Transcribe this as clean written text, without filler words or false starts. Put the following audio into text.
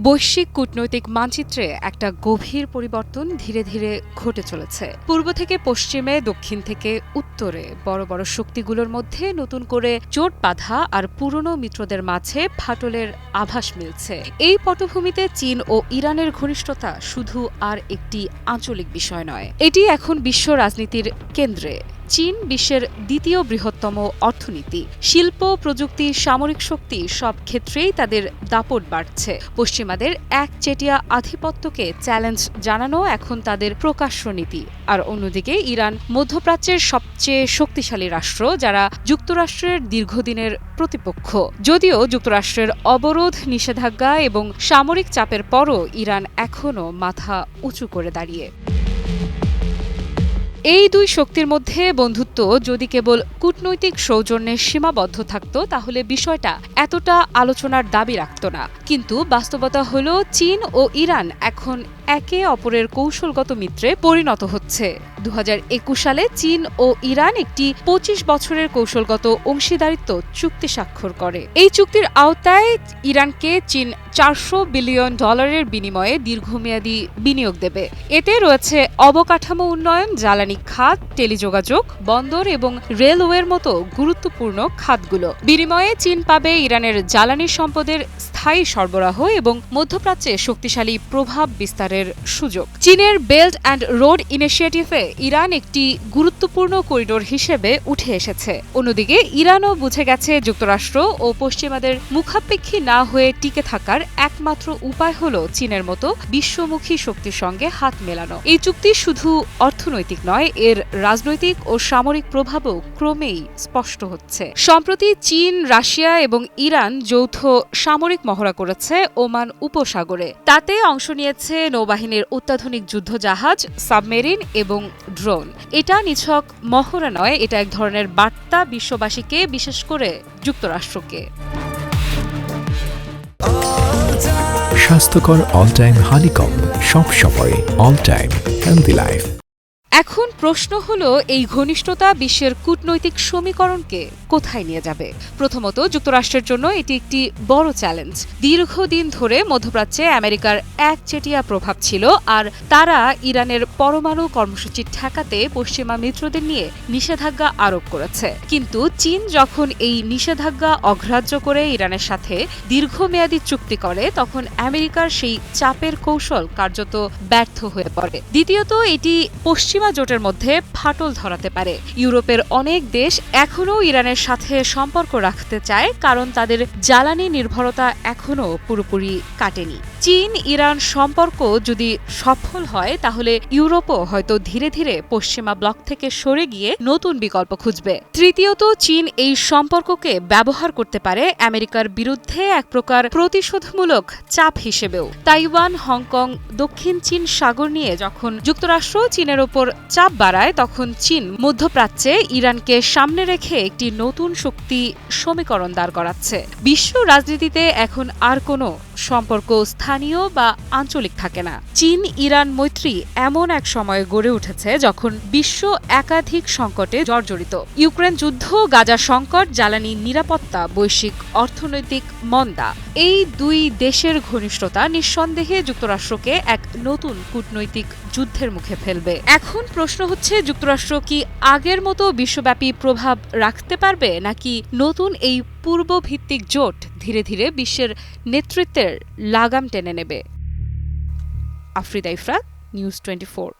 বৈশ্বিক কূটনৈতিক মানচিত্রে একটা গভীর পরিবর্তন ধীরে ধীরে ঘটে চলেছে। পূর্ব থেকে পশ্চিমে, দক্ষিণ থেকে উত্তরে বড় বড় শক্তিগুলোর মধ্যে নতুন করে জোট বাঁধা আর পুরনো মিত্রদের মাঝে ফাটলের আভাস মিলছে। এই পটভূমিতে চীন ও ইরানের ঘনিষ্ঠতা শুধু আর একটি আঞ্চলিক বিষয় নয়, এটি এখন বিশ্ব রাজনীতির কেন্দ্রে। চীন বিশ্বের দ্বিতীয় বৃহত্তম অর্থনীতি। শিল্প, প্রযুক্তি, সামরিক শক্তি সব ক্ষেত্রেই তাদের দাপট বাড়ছে। পশ্চিমাদের একচেটিয়া আধিপত্যকে চ্যালেঞ্জ জানানো এখন তাদের প্রকাশ্য নীতি। আর অন্যদিকে ইরান মধ্যপ্রাচ্যের সবচেয়ে শক্তিশালী রাষ্ট্র, যারা যুক্তরাষ্ট্রের দীর্ঘদিনের প্রতিপক্ষ। যদিও যুক্তরাষ্ট্রের অবরোধ, নিষেধাজ্ঞা এবং সামরিক চাপের পরও ইরান এখনও মাথা উঁচু করে দাঁড়িয়ে। এই দুই শক্তির মধ্যে বন্ধুত্ব যদি কেবল কূটনৈতিক সৌজন্যে সীমাবদ্ধ থাকত, তাহলে বিষয়টা এতটা আলোচনার দাবি রাখত না। কিন্তু বাস্তবতা হলো, চীন ও ইরান এখন একে অপরের কৌশলগত মিত্রে পরিণত হচ্ছে। 2021 সালে চীন ও ইরান একটি 25 বছরের কৌশলগত অংশীদারিত্ব চুক্তি স্বাক্ষর করে। এই চুক্তির আওতায় ইরানকে চীন $400 বিলিয়ন বিনিময়ে দীর্ঘমেয়াদী বিনিয়োগ দেবে। এতে রয়েছে অবকাঠামো উন্নয়ন, জ্বালানি খাত, টেলিযোগাযোগ, বন্দর এবং রেলওয়ের মতো গুরুত্বপূর্ণ খাতগুলো। বিনিময়ে চীন পাবে ইরানের জ্বালানি সম্পদের স্থায়ী সরবরাহ এবং মধ্যপ্রাচ্যে শক্তিশালী প্রভাব বিস্তারের সুযোগ। চীনের বেল্ট অ্যান্ড রোড ইনিশিয়েটিভে ইরান একটি গুরুত্বপূর্ণ করিডোর হিসেবে উঠে এসেছে। অন্যদিকে ইরানও বুঝে গেছে, যুক্তরাষ্ট্র ও পশ্চিমাদের মুখাপেক্ষী না হয়ে টিকে থাকার একমাত্র উপায় হল চীনের মতো বিশ্বমুখী শক্তির সঙ্গে হাত মেলানো। এই চুক্তি শুধু অর্থনৈতিক নয়, এর রাজনৈতিক ও সামরিক প্রভাবও ক্রমেই স্পষ্ট হচ্ছে। সম্প্রতি চীন, রাশিয়া এবং ইরান যৌথ সামরিক মহড়া করেছে ওমান উপসাগরে। তাতে অংশ নিয়েছে নৌবাহিনীর অত্যাধুনিক যুদ্ধজাহাজ, সাবমেরিন এবং ড্রোন। এটা নিছক মহড়া নয়, এটা এক ধরনের বার্তা বিশ্ববাসীকে, বিশেষ করে যুক্তরাষ্ট্রকে। স্বাস্থ্যকর অল টাইম হানিকম, সব সময় অল টাইম হেলদি লাইফ। এখন প্রশ্ন হলো, এই ঘনিষ্ঠতা বিশ্বের কূটনৈতিক সমীকরণকে কোথায় নিয়ে যাবে? প্রথমত, যুক্তরাষ্ট্রের জন্য এটি একটি বড় চ্যালেঞ্জ। দীর্ঘদিন ধরে মধ্যপ্রাচ্যে আমেরিকার একচেটিয়া প্রভাব ছিল, আর তারা ইরানের পরমাণু কর্মসূচি ঠেকাতে পশ্চিমা মিত্রদের নিয়ে নিষেধাজ্ঞা আরোপ করেছে। কিন্তু চীন যখন এই নিষেধাজ্ঞা অগ্রাহ্য করে ইরানের সাথে দীর্ঘমেয়াদী চুক্তি করে, তখন আমেরিকার সেই চাপের কৌশল কার্যত ব্যর্থ হয়ে পড়ে। দ্বিতীয়ত, এটি পশ্চিমা জোটের মধ্যে ফাটল ধরাতে পারে। ইউরোপের অনেক দেশ এখনও ইরানের সাথে সম্পর্ক রাখতে চায়, কারণ তাদের জ্বালানি নির্ভরতা এখনও পুরোপুরি কাটেনি। চীন ইরান সম্পর্ক যদি সফল হয়, তাহলে ইউরোপও হয়তো ধীরে ধীরে পশ্চিমা ব্লক থেকে সরে গিয়ে নতুন বিকল্প খুঁজবে। তৃতীয়ত, চীন এই সম্পর্ককে ব্যবহার করতে পারে আমেরিকার বিরুদ্ধে এক প্রকার প্রতিশোধমূলক চাপ হিসেবেও। তাইওয়ান, হংকং, দক্ষিণ চীন সাগর নিয়ে যখন যুক্তরাষ্ট্র চীনের ওপর চাপ বাড়ায়, তখন চীন মধ্যপ্রাচ্যে ইরানকে সামনে রেখে একটি নতুন শক্তি সমীকরণ দাঁড় করাচ্ছে। বিশ্ব রাজনীতিতে এখন আর কোনো সম্পর্ক স্থানীয় বা আঞ্চলিক থাকে না। চীন ইরান মৈত্রী এমন এক সময়ে গড়ে উঠেছে যখন বিশ্ব একাধিক সংকটে জর্জরিত। ইউক্রেন যুদ্ধ, গাজা সংকট, জ্বালানি নিরাপত্তা, বৈশ্বিক অর্থনৈতিক মন্দা। এই দুই দেশের ঘনিষ্ঠতা নিঃসন্দেহে যুক্তরাষ্ট্রকে এক নতুন কূটনৈতিক যুদ্ধের মুখে ফেলবে। এখন প্রশ্ন হচ্ছে, যুক্তরাষ্ট্র কি আগের মতো বিশ্বব্যাপী প্রভাব রাখতে পারবে, নাকি নতুন এই পূর্বভিত্তিক জোট ধীরে ধীরে বিশ্বের নেতৃত্বের লাগাম টেনে নেবে? আফ্রিদা ইফরাত, নিউজ 24।